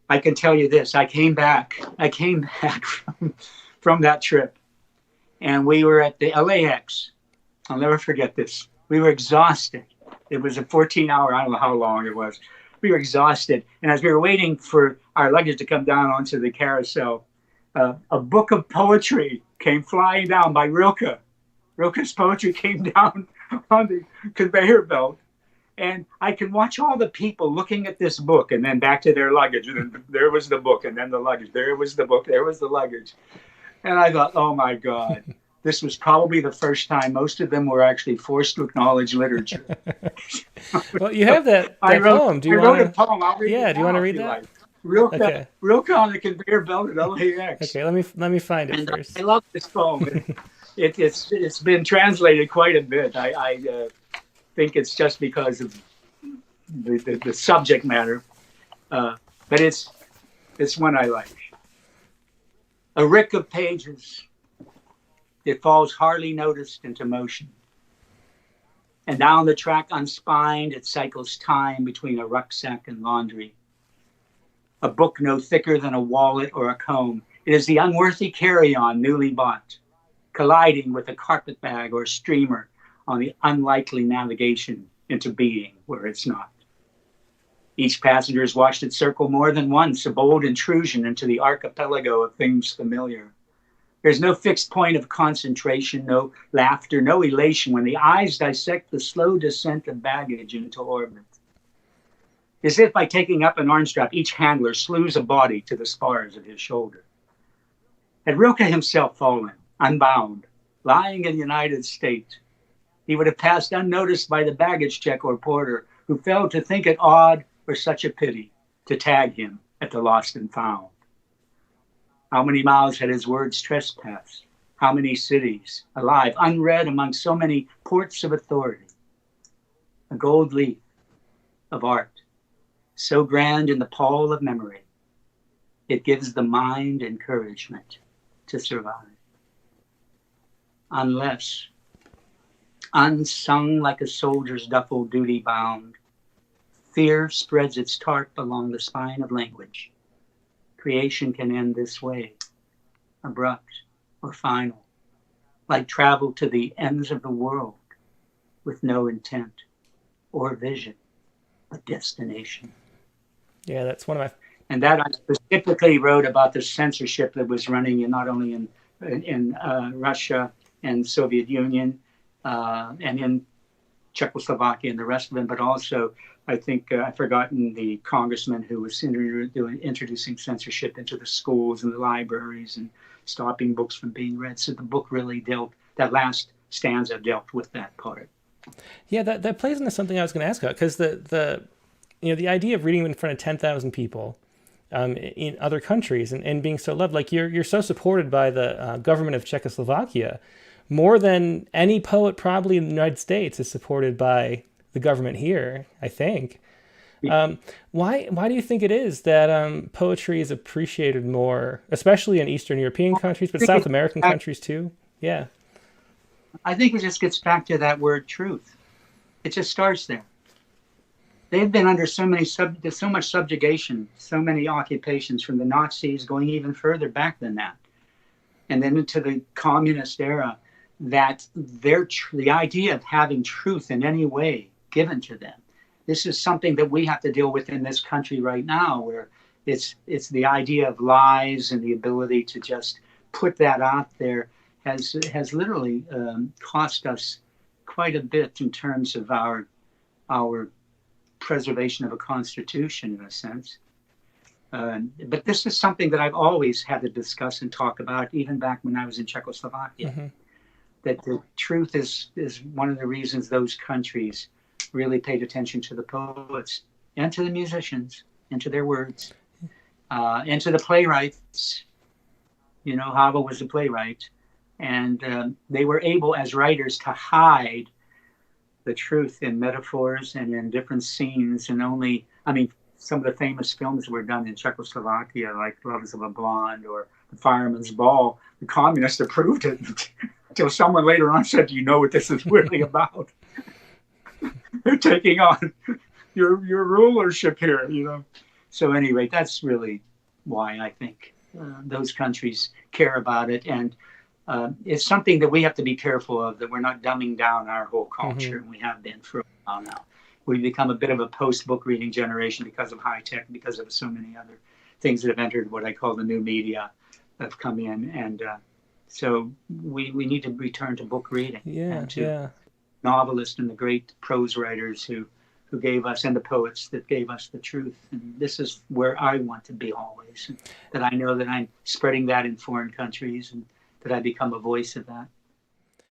I can tell you this. I came back from that trip, and we were at the LAX. I'll never forget this. We were exhausted. It was a 14-hour, I don't know how long it was. We were exhausted. And as we were waiting for our luggage to come down onto the carousel, a book of poetry came flying down by Rilke. Rilke's poetry came down on the conveyor belt. And I can watch all the people looking at this book and then back to their luggage. And then there was the book and then the luggage. There was the book. There was the luggage. And I thought, oh my God, this was probably the first time most of them were actually forced to acknowledge literature. Well, you have I that wrote, poem. Do I you wrote a want to? poem. I'll read it Yeah. Do you want now to if read you that? like. Rilke, Okay. Rilke on the conveyor belt at LAX. Okay. Let me find it And I first. love this poem. It's been translated quite a bit. I think it's just because of the subject matter, but it's one I like. A rick of pages, it falls hardly noticed into motion, and down the track unspined it cycles time between a rucksack and laundry. A book no thicker than a wallet or a comb, it is the unworthy carry-on newly bought, colliding with a carpetbag or streamer on the unlikely navigation into being where it's not. Each passenger has watched it circle more than once, a bold intrusion into the archipelago of things familiar. There's no fixed point of concentration, no laughter, no elation when the eyes dissect the slow descent of baggage into orbit. As if by taking up an arm strap, each handler slews a body to the spars of his shoulder. Had Rilke himself fallen, unbound, lying in the United States, he would have passed unnoticed by the baggage check or porter, who failed to think it odd or such a pity to tag him at the lost and found. How many miles had his words trespassed? How many cities, alive, unread among so many ports of authority? A gold leaf of art, so grand in the pall of memory, it gives the mind encouragement to survive. Unless, unsung like a soldier's duffel duty bound, fear spreads its tarp along the spine of language. Creation can end this way, abrupt or final, like travel to the ends of the world with no intent or vision, but destination. Yeah, that's one of my. And that I specifically wrote about the censorship that was running in not only in Russia and Soviet Union and in Czechoslovakia and the rest of them, but also I think I've forgotten the congressman who was introducing censorship into the schools and the libraries and stopping books from being read. So the book really that last stanza dealt with that part. Yeah, that plays into something I was going to ask about, because the idea of reading in front of 10,000 people in other countries and being so loved, like you're so supported by the government of Czechoslovakia, more than any poet probably in the United States is supported by the government here, I think. Why do you think it is that poetry is appreciated more, especially in Eastern European countries, but South American countries too? Yeah. I think it just gets back to that word truth. It just starts there. They've been under so much subjugation, so many occupations, from the Nazis going even further back than that, and then into the communist era, that the idea of having truth in any way given to them. This is something that we have to deal with in this country right now, where it's the idea of lies, and the ability to just put that out there has literally cost us quite a bit in terms of our preservation of a constitution, in a sense. But this is something that I've always had to discuss and talk about, even back when I was in Czechoslovakia. Mm-hmm. That the truth is one of the reasons those countries really paid attention to the poets and to the musicians and to their words and to the playwrights. You know, Havel was a playwright, and they were able, as writers, to hide the truth in metaphors and in different scenes. And some of the famous films were done in Czechoslovakia, like Loves of a Blonde or The Fireman's Ball. The communists approved it until someone later on said, "Do you know what this is really about? They're taking on your rulership here," you know. So at any rate, that's really why I think those countries care about it. And it's something that we have to be careful of, that we're not dumbing down our whole culture. And we have been for a while now. We've become a bit of a post-book reading generation because of high tech, because of so many other things that have entered what I call the new media have come in. And so we need to return to book reading and to novelists and the great prose writers who gave us, and the poets that gave us the truth. And this is where I want to be always. And that I know that I'm spreading that in foreign countries, and that I become a voice of that.